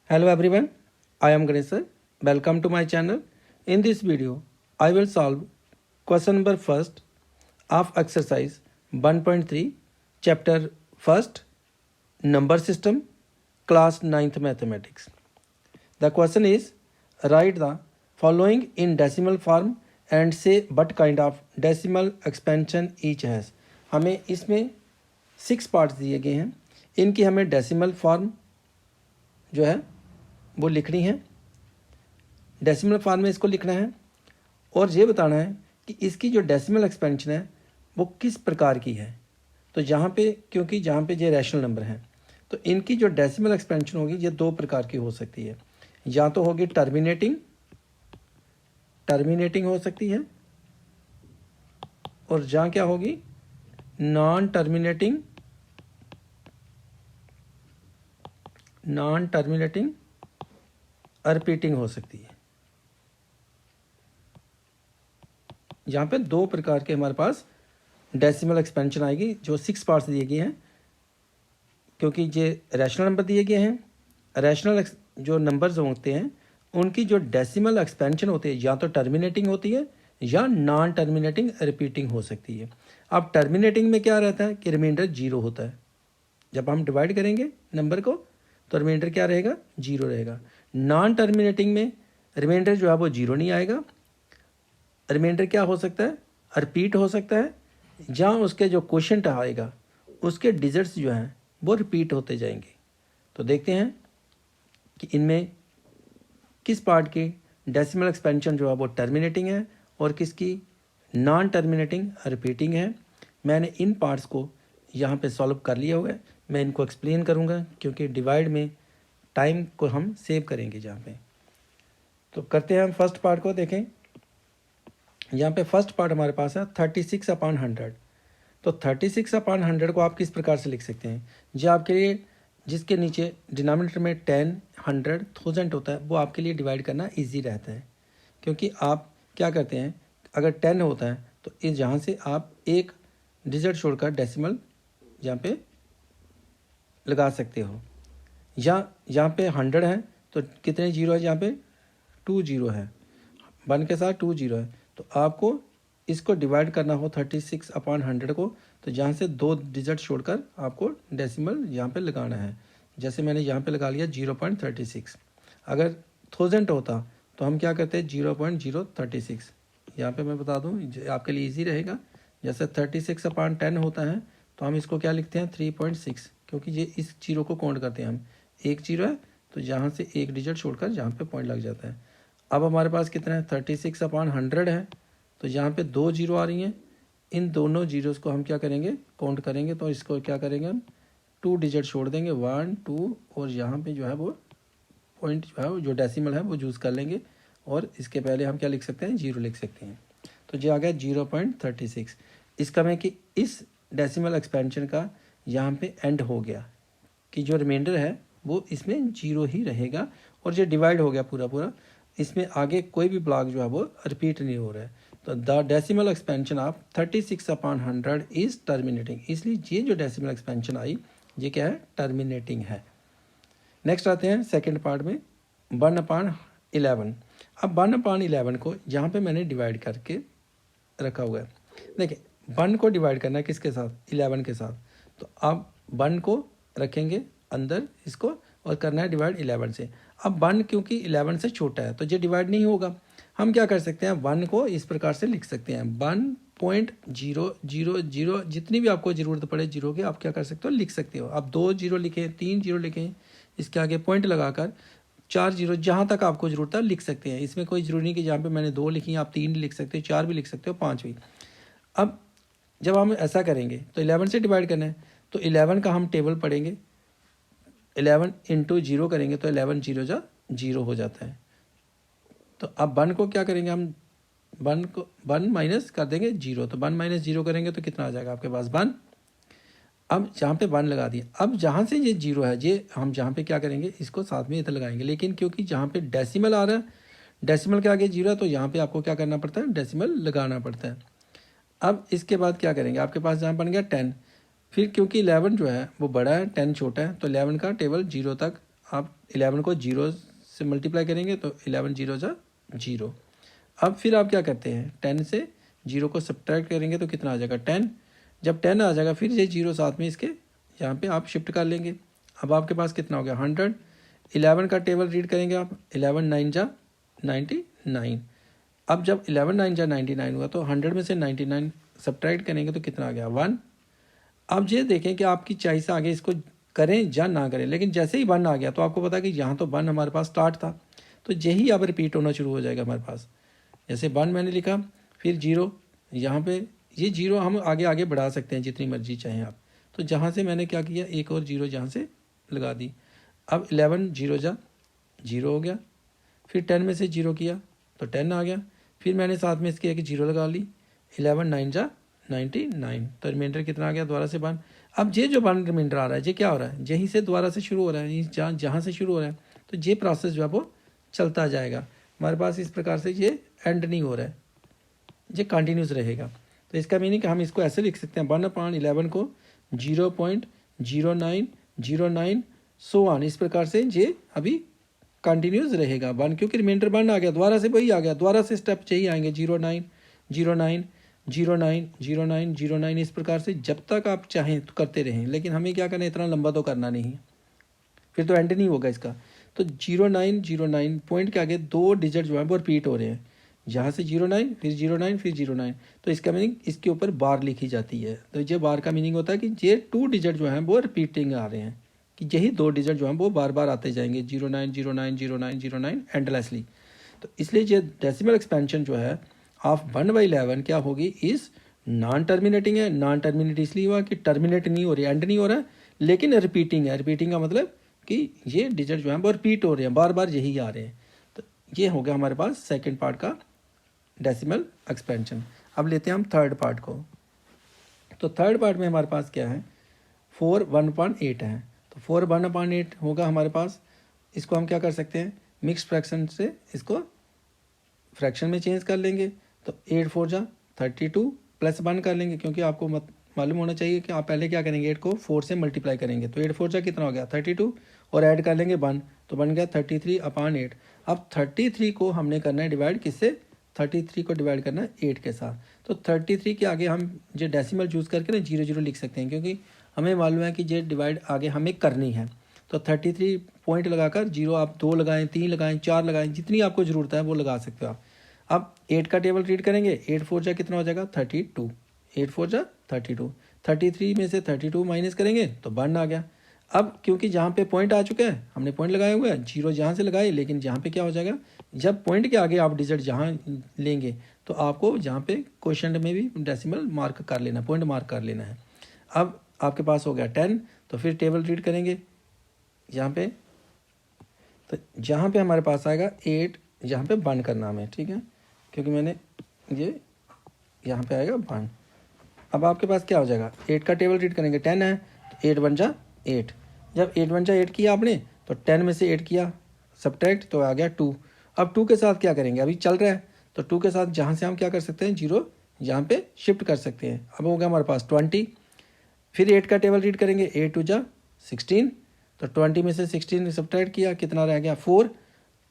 Hello everyone, I am Ganesh sir. Welcome to my channel. In this video, I will solve question number first of exercise 1.3 chapter first number system class 9th mathematics. The question is write the following in decimal form and say what kind of decimal expansion each has. हमें इसमें 6 parts दिए गए हैं, इनकी हमें decimal form जो है वो लिखनी है, डेसिमल फॉर्म में इसको लिखना है और ये बताना है कि इसकी जो डेसिमल एक्सपेंशन है वो किस प्रकार की है। तो जहाँ पे क्योंकि जहाँ पे ये रैशनल नंबर हैं तो इनकी जो डेसिमल एक्सपेंशन होगी ये दो प्रकार की हो सकती है, या तो होगी टर्मिनेटिंग हो सकती है और जहाँ क्या होगी नॉन टर्मिनेटिंग रिपीटिंग हो सकती है। यहाँ पे दो प्रकार के हमारे पास डेसिमल एक्सपेंशन आएगी जो 6 पार्ट्स दिए गए हैं, क्योंकि ये रैशनल नंबर दिए गए हैं। रैशनल जो नंबर्स होते हैं उनकी जो डेसिमल एक्सपेंशन होती है या तो टर्मिनेटिंग होती है या नॉन टर्मिनेटिंग रिपीटिंग हो सकती है। अब टर्मिनेटिंग में क्या रहता है कि रिमाइंडर 0 होता है। जब हम डिवाइड करेंगे नंबर को तो रिमाइंडर क्या रहेगा 0 रहेगा। नॉन टर्मिनेटिंग में रिमाइंडर जो है वो 0 नहीं आएगा, रिमाइंडर क्या हो सकता है रिपीट हो सकता है, जहाँ उसके जो क्वोशिएंट आएगा उसके डिजिट्स जो हैं वो रिपीट होते जाएंगे। तो देखते हैं कि इनमें किस पार्ट की डेसिमल एक्सपेंशन जो है वो टर्मिनेटिंग है और किसकी नॉन टर्मिनेटिंग रिपीटिंग है। मैंने इन पार्ट्स को यहाँ पे सॉल्व कर लिया हुआ है, मैं इनको एक्सप्लेन करूँगा क्योंकि डिवाइड में टाइम को हम सेव करेंगे जहाँ पे। तो करते हैं हम फर्स्ट पार्ट को। देखें यहाँ पे फर्स्ट पार्ट हमारे पास है 36/100। तो 36/100 को आप किस प्रकार से लिख सकते हैं, जो आपके लिए जिसके नीचे डिनोमिनेटर में 10, 100, 1000 होता है वो आपके लिए डिवाइड करना इजी रहता है, क्योंकि आप क्या करते हैं अगर 10 होता है तो इस जहाँ से आप एक डिजिट छोड़कर डेसिमल यहाँ पे लगा सकते हो। या यहाँ पे 100 है तो कितने जीरो है, यहाँ पे 2 जीरो है, 1 के साथ 2 जीरो है। तो आपको इसको डिवाइड करना हो 36/100 को, तो जहाँ से 2 डिजिट छोड़कर आपको डेसिमल यहाँ पे लगाना है। जैसे मैंने यहाँ पे लगा लिया 0.36। अगर 1000 होता तो हम क्या करते हैं 0.036। यहाँ पे मैं बता दूँ आपके लिए इजी रहेगा। जैसे 36/10 होता है तो हम इसको क्या लिखते हैं 3.6, क्योंकि ये इस जीरो को काउंट करते हैं हम। एक जीरो है तो जहाँ से एक डिजिट छोड़कर जहाँ पे पॉइंट लग जाता है। अब हमारे पास कितना है 36/100 है, तो यहाँ पे 2 जीरो आ रही हैं। इन दोनों जीरोस को हम क्या करेंगे काउंट करेंगे, तो इसको क्या करेंगे हम 2 डिजिट छोड़ देंगे 1, 2 और यहाँ पे जो है वो पॉइंट जो है जो डेसिमल है वो यूज़ कर लेंगे और इसके पहले हम क्या लिख सकते हैं 0 लिख सकते हैं। तो जो आ गया 0.36। इसका मैं कि इस डेसिमल एक्सपेंशन का यहाँ पे एंड हो गया कि जो रिमाइंडर है वो इसमें 0 ही रहेगा और ये डिवाइड हो गया पूरा, इसमें आगे कोई भी ब्लॉक जो है वो रिपीट नहीं हो रहा है। तो the decimal expansion of 36/100 is terminating, इसलिए ये जो डेसिमल एक्सपेंशन आई ये क्या है टर्मिनेटिंग है। नेक्स्ट आते हैं सेकेंड पार्ट में 1/11। अब 1/11 को यहाँ पे मैंने डिवाइड करके रखा हुआ है। देखिए 1 को डिवाइड करना है किसके साथ 11 के साथ, तो आप 1 को रखेंगे अंदर इसको और करना है डिवाइड 11 से। अब 1 क्योंकि 11 से छोटा है तो ये डिवाइड नहीं होगा। हम क्या कर सकते हैं 1 को इस प्रकार से लिख सकते हैं 1.000, जितनी भी आपको ज़रूरत पड़े जीरो की आप क्या कर सकते हो लिख सकते हो। आप 2 जीरो लिखें 3 जीरो लिखें, इसके आगे पॉइंट लगाकर 4 जीरो जहाँ तक आपको ज़रूरत है लिख सकते हैं। इसमें कोई ज़रूरी नहीं कि जहाँ पे मैंने 2 लिखी आप 3 लिख सकते हो, 4 भी लिख सकते हो, 5 भी। अब जब हम ऐसा करेंगे तो 11 से डिवाइड करना है तो 11 का हम टेबल पढ़ेंगे, 11 इंटू 0 करेंगे तो 11 जीरो जा 0 हो जाता है। तो अब 1 को क्या करेंगे हम 1 माइनस कर देंगे 0, तो 1 माइनस 0 करेंगे तो कितना आ जाएगा आपके पास 1। अब जहाँ पे 1 लगा दिया, अब जहाँ से ये 0 है ये हम जहाँ पे क्या करेंगे इसको साथ में इधर लगाएंगे, लेकिन क्योंकि जहाँ पे डेसिमल आ रहा है डेसिमल के आगे 0 है तो यहाँ पे आपको क्या करना पड़ता है डेसिमल लगाना पड़ता है। अब इसके बाद क्या करेंगे आपके पास जहाँ बन गया 10, फिर क्योंकि 11 जो है वो बड़ा है 10 छोटा है तो 11 का टेबल 0 तक आप 11 को 0 से मल्टीप्लाई करेंगे तो 11 0 जा 0। अब फिर आप क्या करते हैं, 10 से 0 को सब्ट्रैक्ट करेंगे तो कितना आ जाएगा 10। जब 10 आ जाएगा फिर ये 0 साथ में इसके यहाँ पे आप शिफ्ट कर लेंगे। अब आपके पास कितना हो गया 100। 11 का टेबल रीड करेंगे आप, 11 9 जा 99। अब जब 11 9 जा 99 हुआ तो 100 में से 99 सब्ट्रैक्ट करेंगे तो कितना आ गया 1। अब ये देखें कि आपकी चॉइस आगे इसको करें या ना करें, लेकिन जैसे ही 1 आ गया तो आपको पता कि यहाँ तो 1 हमारे पास स्टार्ट था, तो यही अब रिपीट होना शुरू हो जाएगा हमारे पास। जैसे 1 मैंने लिखा, फिर 0, यहाँ पे ये 0 हम आगे आगे बढ़ा सकते हैं जितनी मर्जी चाहें आप। तो जहाँ से मैंने क्या किया, एक और 0 जहाँ से लगा दी। अब 11 0 जा 0 हो गया, फिर 10 में से 0 किया तो 10 आ गया, फिर मैंने साथ में इसके एक 0 लगा ली, 11 9 जा 99, तो रिमाइंडर कितना आ गया दोबारा से 1। अब ये जो 1 रिमाइंडर आ रहा है ये क्या हो रहा है, यहीं से दोबारा से शुरू हो रहा है, जहाँ से शुरू हो रहा है, तो ये प्रोसेस जो है वो चलता जाएगा हमारे पास। इस प्रकार से ये एंड नहीं हो रहा है, ये कंटिन्यूस रहेगा। तो इसका मीनिंग हम इसको ऐसे लिख सकते हैं 1/11 को 0.0909 सो ऑन, इस प्रकार से ये अभी कंटिन्यूस रहेगा 1, क्योंकि रिमाइंडर 1 आ गया, दोबारा से वही आ गया, दोबारा से स्टेप चाहिए आएंगे 09 09 09 09 09, इस प्रकार से जब तक आप चाहें तो करते रहें। लेकिन हमें क्या करना है, इतना लंबा तो करना नहीं है, फिर तो एंड नहीं होगा इसका। तो 09 09 पॉइंट के आगे 2 डिजिट जो है वो रिपीट हो रहे हैं, यहाँ से 09 फिर 09 फिर 09, तो इसका मीनिंग इसके ऊपर बार लिखी जाती है। तो ये बार का मीनिंग होता है कि ये 2 डिजिट जो हैं वो रिपीटिंग आ रहे हैं, कि यही 2 डिजिट जो हैं वो बार बार आते जाएंगे 09 09 09 09 एंडलेसली। तो इसलिए ये डेसिमल एक्सपेंशन जो है ऑफ 1/11 क्या होगी, इस नॉन टर्मिनेटिंग है। नॉन टर्मिनेट इसलिए हुआ कि टर्मिनेट नहीं हो रही, एंड नहीं हो रहा है, लेकिन रिपीटिंग है। रिपीटिंग का मतलब कि ये डिजिट जो है वो रिपीट हो रहे हैं, बार बार यही आ रहे हैं। तो ये हो गया हमारे पास सेकेंड पार्ट का डेसिमल एक्सपेंशन। अब लेते हैं हम थर्ड पार्ट को। तो थर्ड पार्ट में हमारे पास क्या है, 4 1/8 है। तो 4 1/8 होगा हमारे पास, इसको हम क्या कर सकते हैं, मिक्स फ्रैक्शन से इसको फ्रैक्शन में चेंज कर लेंगे। तो 8 4 जा 32 प्लस 1 कर लेंगे, क्योंकि आपको मालूम होना चाहिए कि आप पहले क्या करेंगे, 8 को 4 से मल्टीप्लाई करेंगे। तो 8 4 जा कितना हो गया 32, और ऐड कर लेंगे 1, तो बन गया 33/8। अब 33 को हमने करना है डिवाइड किससे, 33 को डिवाइड करना है 8 के साथ। तो 33 के आगे हम जो डेसिमल चूज़ करके ना 0 0 लिख सकते हैं, क्योंकि हमें मालूम है कि ये डिवाइड आगे हमें करनी है। तो 33 पॉइंट लगाकर 0 आप 2 लगाएं, 3 लगाएं, 4 लगाएं, जितनी आपको ज़रूरत है वो लगा सकते हो आप। अब 8 का टेबल रीड करेंगे, 8 4 जा कितना हो जाएगा 32, 8 4 जा 32, 33 में से 32 माइनस करेंगे तो 1 आ गया। अब क्योंकि जहाँ पे पॉइंट आ चुका है, हमने पॉइंट लगाए हुए हैं, 0 जहाँ से लगाए, लेकिन जहाँ पे क्या हो जाएगा, जब पॉइंट के आगे आप डिजिट जहाँ लेंगे तो आपको जहाँ पे क्वेश्चन में भी डेसिमल मार्क कर लेना, पॉइंट मार्क कर लेना है। अब आपके पास हो गया 10, तो फिर टेबल रीड करेंगे यहाँ पे, तो जहाँ पे हमारे पास आएगा 8, यहाँ पे 1 करना हमें, ठीक है, क्योंकि मैंने ये यहाँ पे आएगा 1। अब आपके पास क्या हो जाएगा, 8 का टेबल रीड करेंगे, 10 है तो 8 1 जा 8। जब 8 1 जा 8 किया आपने, तो 10 में से 8 किया सब्ट्रैक्ट, तो आ गया 2। अब 2 के साथ क्या करेंगे, अभी चल रहा है, तो 2 के साथ जहाँ से हम क्या कर सकते हैं, 0 यहाँ पे शिफ्ट कर सकते हैं। अब हो गया हमारे पास 20। फिर 8 का टेबल रीड करेंगे, 8 2 जा 16, तो 20 में से 16 सब्ट्रैक्ट किया, कितना रह गया 4।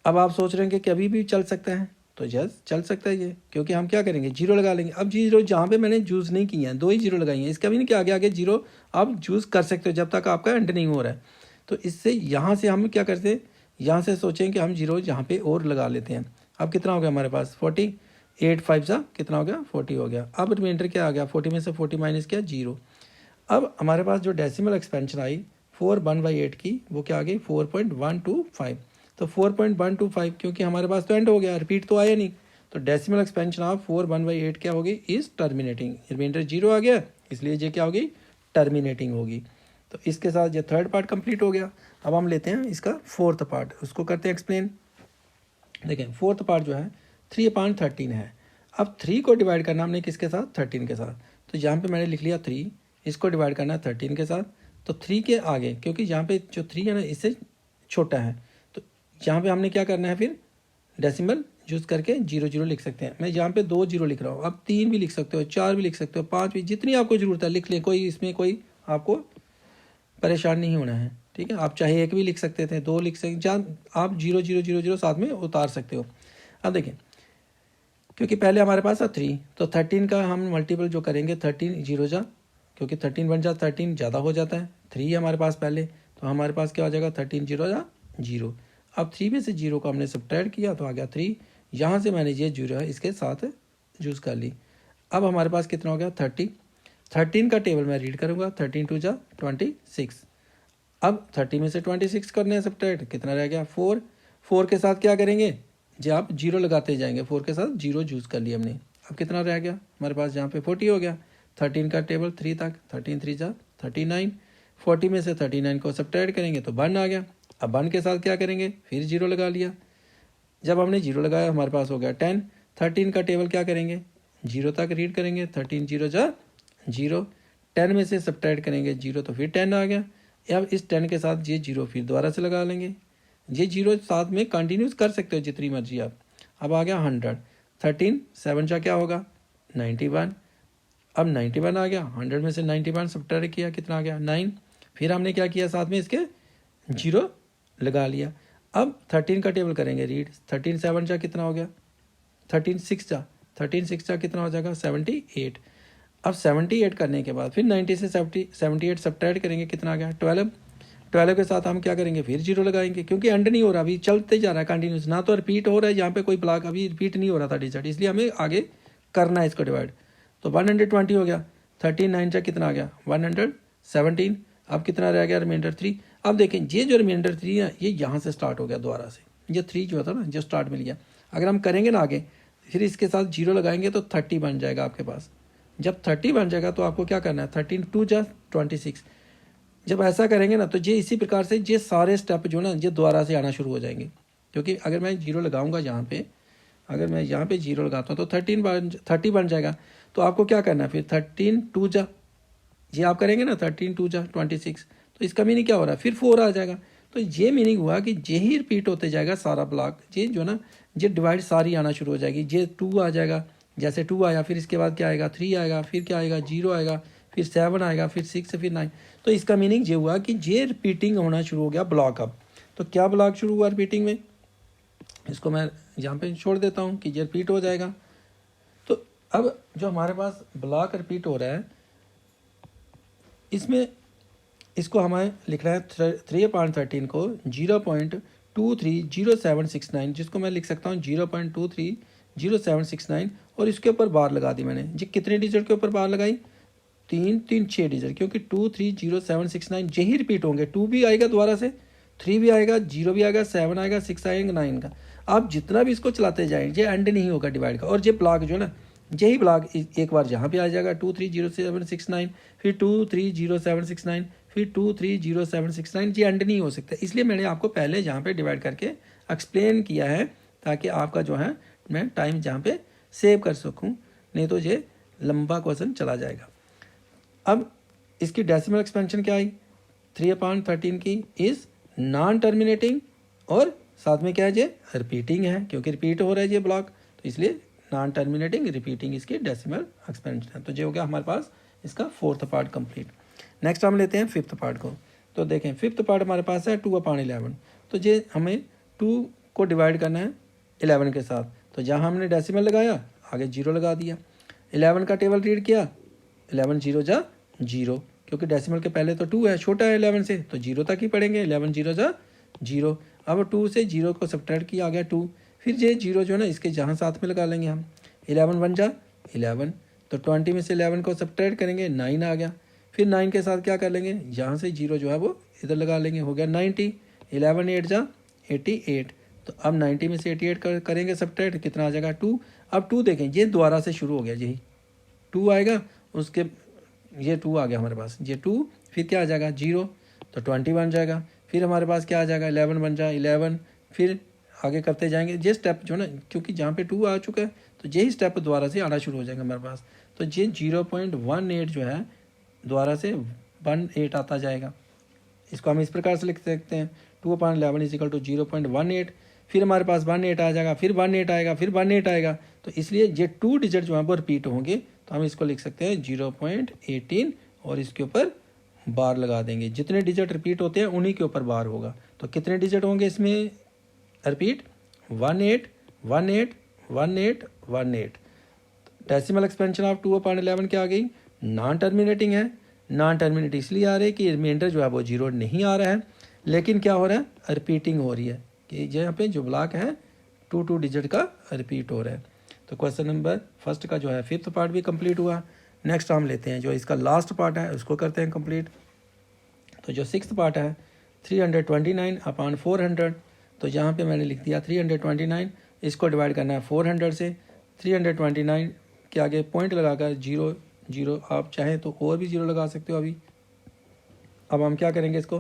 अब आप सोच रहे हैं कि अभी भी चल सकता है, तो यस चल सकता है ये, क्योंकि हम क्या करेंगे 0 लगा लेंगे। अब 0 जहाँ पे मैंने यूज़ नहीं किया है, 2 ही 0 लगाई हैं, इसका भी नहीं कि आगे आगे 0 आप यूज़ कर सकते हो जब तक आपका एंड नहीं हो रहा है। तो इससे यहाँ से हम क्या करते हैं, यहाँ से सोचें कि हम 0 यहाँ पे और लगा लेते हैं। अब कितना हो गया हमारे पास 40, 8 5 सा कितना हो गया 40 हो गया। अब रिमाइंडर क्या आ गया, 40 में से 40 माइनस किया 0। अब हमारे पास जो डेसिमल एक्सपेंशन आई 4 1/8 की, वो क्या आ गई 4.125। तो 4.125 क्योंकि हमारे पास तो एंड हो गया, रिपीट तो आया नहीं, तो डेसिमल एक्सपेंशन ऑफ 4 1/8 क्या होगी, इज टर्मिनेटिंग। रिमाइंडर 0 आ गया, इसलिए ये क्या होगी, टर्मिनेटिंग होगी। तो इसके साथ ये थर्ड पार्ट कंप्लीट हो गया। अब हम लेते हैं इसका फोर्थ पार्ट, उसको करते हैं एक्सप्लेन। देखें फोर्थ पार्ट जो है 3/13 है। अब 3 को डिवाइड करना हमने किसके साथ, 13 के साथ। तो यहाँ पे मैंने लिख लिया 3, इसको डिवाइड करना है 13 के साथ। तो 3 के आगे, क्योंकि यहाँ पे जो 3 है ना इससे छोटा है, तो यहाँ पे हमने क्या करना है, फिर डेसिमल यूज़ करके 0 0 लिख सकते हैं। मैं यहाँ पे 2 0 लिख रहा हूँ, आप 3 भी लिख सकते हो, 4 भी लिख सकते हो, 5 भी, जितनी आपको ज़रूरत है लिख लें, कोई इसमें कोई आपको परेशान नहीं होना है, ठीक है, आप चाहे एक भी लिख सकते थे, दो लिख सकते, जहाँ आप 0 0 0 0 साथ में उतार सकते हो। अब देखें, क्योंकि पहले हमारे पास था 3, तो 13 का हम मल्टीपल जो करेंगे 13 0 जा, क्योंकि 13 बन जा 13 ज़्यादा हो जाता है, 3 हमारे पास पहले, तो हमारे पास क्या हो जाएगा 13 0 जा 0। अब 3 में से 0 को हमने सब्ट्रैक्ट किया तो आ गया 3, यहाँ से मैंने ये 0 है इसके साथ यूज़ कर ली। अब हमारे पास कितना हो गया 30, 13 का टेबल मैं रीड करूँगा, 13 2 जा 26। अब 30 में से 26 करने हैं सब्ट्रैक्ट, कितना रह गया 4, 4 के साथ क्या करेंगे जी आप 0 लगाते जाएंगे, 4 के साथ 0 यूज़ कर लिया हमने। अब कितना रह गया हमारे पास, यहाँ पे 40 हो गया, 13 का टेबल 3 तक, 13 3 जा 39, 40 में से 39 को सब्ट्रैक्ट करेंगे तो 1 आ गया। अब 1 के साथ क्या करेंगे, फिर 0 लगा लिया, जब हमने 0 लगाया हमारे पास हो गया 10, 13 का टेबल क्या करेंगे 0 तक रीड करेंगे, 13 0 जा 0, 10 में से सब्ट्रैक्ट करेंगे 0 तो फिर 10 आ गया। अब इस 10 के साथ ये 0 फिर दोबारा से लगा लेंगे, ये 0 साथ में कंटिन्यूस कर सकते हो जितनी मर्जी आप। अब आ गया 100, 13 7 जा क्या होगा 91, अब 91 आ गया, 100 में से 91 सब्ट्रैक्ट किया, कितना आ गया 9, फिर हमने क्या किया साथ में इसके 0 लगा लिया। अब 13 का टेबल करेंगे रीड, 13 7 जा कितना हो गया 13 6 जा, 13 6 जा कितना हो जाएगा 78। अब 78 करने के बाद फिर 90 से 78 सब्ट्रैक्ट करेंगे, कितना आ गया 12, 12 के साथ हम क्या करेंगे फिर 0 लगाएंगे, क्योंकि एंड नहीं हो रहा, अभी चलते जा रहा है कंटिन्यूस, ना तो रिपीट हो रहा है यहाँ पे कोई ब्लॉक, अभी रिपीट नहीं हो रहा था डिजिट, इसलिए हमें आगे करना है इसको डिवाइड। तो 120 हो गया, 13 9 जा कितना आ गया 117। अब कितना रह गया रिमाइंडर 3। अब देखें ये जो रिमाइंडर 3 है ये यहाँ से स्टार्ट हो गया दोबारा से, ये 3 जो था ना जो स्टार्ट मिल गया, अगर हम करेंगे ना आगे फिर इसके साथ 0 लगाएंगे तो 30 बन जाएगा आपके पास। जब 30 बन जाएगा तो आपको क्या करना है 13 2 जा 26। जब ऐसा करेंगे ना तो ये इसी प्रकार से ये सारे स्टेप जो ना ये दोबारा से आना शुरू हो जाएंगे, क्योंकि अगर मैं 0 लगाऊंगा यहाँ पे, अगर मैं यहाँ पे 0 लगाता हूँ तो 30 बन जाएगा। तो आपको क्या करना है फिर 13 2 जा, ये आप करेंगे ना 13 2 जा 26, तो इसका मीनिंग क्या हो रहा है फिर 4 आ जाएगा। तो ये मीनिंग हुआ कि ये ही रिपीट होते जाएगा सारा ब्लॉक, ये जो ना ये डिवाइड सारी आना शुरू हो जाएगी, ये 2 आ जाएगा, जैसे 2 आया फिर इसके बाद क्या आएगा 3 आएगा, फिर क्या आएगा 0 आएगा, फिर 7 आएगा, फिर 6 फिर 9। तो इसका मीनिंग ये हुआ कि ये रिपीटिंग होना शुरू हो गया ब्लॉक। अब तो क्या ब्लॉक शुरू हुआ रिपीटिंग में, इसको मैं यहाँ पे छोड़ देता हूँ कि ये रिपीट हो जाएगा। तो अब जो हमारे पास ब्लॉक रिपीट हो रहा है इसमें इसको हमें लिखना है 3/13 को 0.230769, जिसको मैं लिख सकता हूँ 0.230769, और इसके ऊपर बार लगा दी मैंने। जी कितने डिजिट के ऊपर बार लगाई 3 3 6 डिजिट, क्योंकि 230769 यही रिपीट होंगे, 2 भी आएगा दोबारा से, 3 भी आएगा, 0 भी आएगा, 7 आएगा, 6 आएगा, 9 का। आप जितना भी इसको चलाते जाएंगे ये एंड नहीं होगा डिवाइड का। और ये ब्लॉक जो है ना यही ब्लॉक एक बार यहाँ पे आ जाएगा 230769, फिर 230769, फिर 230769, ये एंड नहीं हो सकता। इसलिए मैंने आपको पहले यहाँ पे डिवाइड करके एक्सप्लेन किया है ताकि आपका जो है मैं टाइम जहाँ पे सेव कर सकूँ, नहीं तो ये लंबा क्वेश्चन चला जाएगा। अब इसकी डेसिमल एक्सपेंशन क्या आई 3/13 की इज़ नॉन टर्मिनेटिंग, और साथ में क्या है ये रिपीटिंग है, क्योंकि रिपीट हो रहा है ये ब्लॉक, तो इसलिए नॉन टर्मिनेटिंग रिपीटिंग इसकी डेसिमल एक्सपेंशन है। तो ये हो गया हमारे पास इसका 4th पार्ट कंप्लीट। नेक्स्ट हम लेते हैं 5th पार्ट को। तो देखें 5th पार्ट हमारे पास है 2/11। तो ये हमें 2 को डिवाइड करना है 11 के साथ, तो जहाँ हमने डेसिमल लगाया आगे 0 लगा दिया। 11 का टेबल रीड किया, 11 0 जा 0, क्योंकि डेसिमल के पहले तो 2 है, छोटा है 11 से, तो 0 तक ही पढ़ेंगे, 11 0 जा 0। अब 2 से 0 को सब्ट्रैक्ट किया, आ गया 2, फिर ये 0 जो है ना इसके जहाँ साथ में लगा लेंगे हम, 11 1 जा 11, तो 20 में से 11 को सब्ट्रैक्ट करेंगे 9 आ गया, फिर 9 के साथ क्या कर लेंगे यहाँ से 0 जो है वो इधर लगा लेंगे, हो गया 90, 11 8 जा 88। तो अब 90 में से 88 करेंगे सब्ट्रैक्ट, कितना आ जाएगा 2। अब 2 देखें ये दोबारा से शुरू हो गया, यही 2 आएगा, उसके ये 2 आ गया हमारे पास, ये 2, फिर क्या आ जाएगा 0, तो 20 बन जाएगा, फिर हमारे पास क्या आ जाएगा 11 बन जाए 11, फिर आगे करते जाएंगे। ये स्टेप जो ना क्योंकि जहाँ पे 2 आ चुका है तो यही स्टेप दोबारा से आना शुरू हो जाएगा हमारे पास। तो ये 0.18 जो है दोबारा से 18 आता जाएगा। इसको हम इस प्रकार से लिख सकते हैं 2/11 = 0.18, फिर हमारे पास 18 आ जाएगा, फिर 18 आएगा, फिर 18 आएगा। तो इसलिए ये 2 डिजिट जो है वो रिपीट होंगे, तो हम इसको लिख सकते हैं 0.18 और इसके ऊपर बार लगा देंगे। जितने डिजिट रिपीट होते हैं उन्हीं के ऊपर बार होगा। तो कितने डिजिट होंगे इसमें रिपीट? 18 18 18 18। डेसिमल एक्सपेंशन ऑफ 2/11 क्या आ गई? नॉन टर्मिनेटिंग है। नॉन टर्मिनेटिंग इसलिए आ रही है कि रिमाइंडर जो है वो जीरो नहीं आ रहा है, लेकिन क्या हो रहा है? रिपीटिंग हो रही है कि यहाँ पे जो ब्लॉक है 2 डिजिट का रिपीट हो रहा है। तो क्वेश्चन नंबर फर्स्ट का जो है 5th पार्ट भी कंप्लीट हुआ। नेक्स्ट हम लेते हैं जो इसका लास्ट पार्ट है, उसको करते हैं कंप्लीट। तो जो 6th पार्ट है 329/400। तो यहाँ पे मैंने लिख दिया 329, इसको डिवाइड करना है 400 से। 329 के आगे पॉइंट लगाकर 0 0, आप चाहें तो और भी 0 लगा सकते हो अभी। अब हम क्या करेंगे, इसको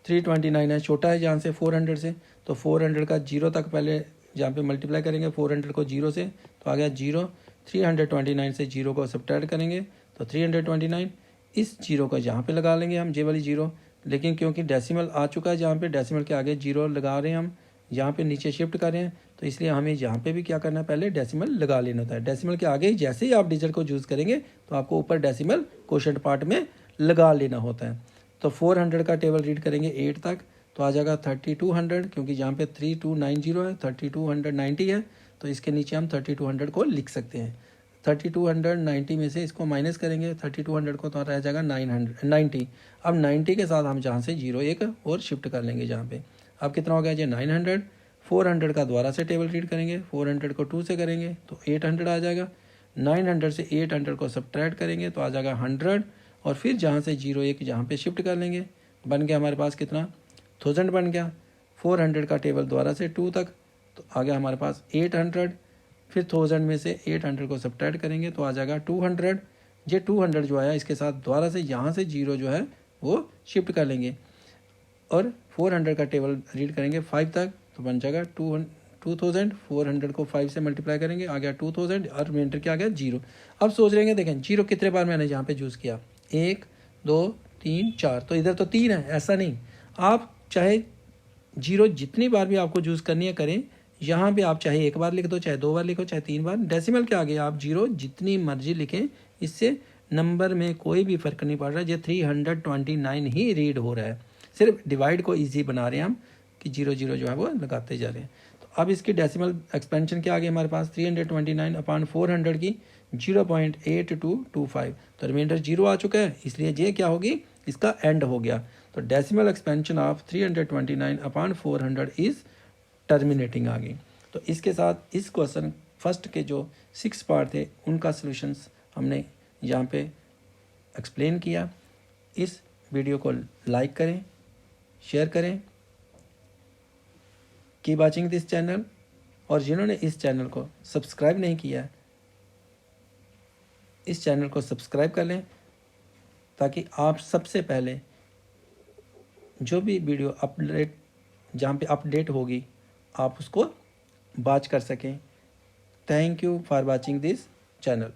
329 है, छोटा है जहाँ से 400 से, तो 400 का 0 तक पहले जहाँ पे मल्टीप्लाई करेंगे 400 को 0 से, तो आ गया 0। 329 से 0 को सब्ट्रैक्ट करेंगे तो 329। इस 0 को यहाँ पे लगा लेंगे हम, जे वाली 0, लेकिन क्योंकि डेसिमल आ चुका है जहाँ पे डेसिमल के आगे 0 लगा रहे हैं हम, यहाँ पे नीचे शिफ्ट कर रहे हैं, तो इसलिए हमें यहाँ पे भी क्या करना है, पहले डेसिमल लगा लेना होता है। डेसिमल के आगे जैसे ही आप डिजिट को यूज़ करेंगे तो आपको ऊपर डेसिमल क्वोशंट पार्ट में लगा लेना होता है। तो 400 का टेबल रीड करेंगे 8 तक, तो आ जाएगा 3200, क्योंकि यहाँ पे 3290 है, 3290 है, तो इसके नीचे हम 3200 को लिख सकते हैं। 3290 में से इसको माइनस करेंगे 3200 को, तो रह जाएगा 990। अब 90 के साथ हम जहाँ से 0 एक और शिफ्ट कर लेंगे जहाँ पे। अब कितना हो गया जी? 900। 400 का दोबारा से टेबल रीड करेंगे, 400 को 2 से करेंगे तो 800 आ जाएगा। 900 से 800 को सब्ट्रैक्ट करेंगे तो आ जाएगा 100, और फिर जहाँ से 0 एक जहाँ पे शिफ्ट कर लेंगे, बन गया हमारे पास कितना? 1000 बन गया। 400 का टेबल दोबारा से 2 तक, तो आ गया हमारे पास 800। फिर 1000 में से 800 को सब्ट्रैक्ट करेंगे तो आ जाएगा 200। ये 200 जो आया इसके साथ दोबारा से यहाँ से 0 जो है वो शिफ्ट कर लेंगे, और 400 का टेबल रीड करेंगे 5 तक, तो बन जाएगा 2000। 400 को 5 से मल्टीप्लाई करेंगे, आ गया 2000, और रिमाइंडर क्या आ गया? 0। अब सोच रहे हैं, देखें 0 कितने बार मैंने यहाँ पे यूज़ किया? 1 2 3 4, तो इधर तो 3 है, ऐसा नहीं। आप चाहे 0 जितनी बार भी आपको यूज़ करनी है करें। यहाँ पे आप चाहे 1 बार लिख दो, चाहे 2 बार लिखो, चाहे 3 बार। डेसिमल के आगे आप 0 जितनी मर्जी लिखें, इससे नंबर में कोई भी फ़र्क नहीं पड़ रहा। ये 329 ही रीड हो रहा है, सिर्फ डिवाइड को ईजी बना रहे हैं हम कि 0 0 जो है वो लगाते जा रहे हैं। तो अब इसकी डेसिमल एक्सपेंशन क्या आ गई हमारे पास? 329/400 की 0.8225, तो रिमाइंडर 0 आ चुका है, इसलिए ये क्या होगी? इसका एंड हो गया। तो decimal expansion of 329/400 is terminating आ गई। तो इसके साथ इस क्वेश्चन फर्स्ट के जो 6 पार्ट थे उनका सॉल्यूशंस हमने यहाँ पे एक्सप्लेन किया। इस वीडियो को लाइक करें, शेयर करें, कीप वाचिंग दिस चैनल, और जिन्होंने इस चैनल को सब्सक्राइब नहीं किया इस चैनल को सब्सक्राइब कर लें, ताकि आप सबसे पहले जो भी वीडियो अपडेट जहाँ पे अपडेट होगी आप उसको वॉच कर सकें। Thank you for watching this channel.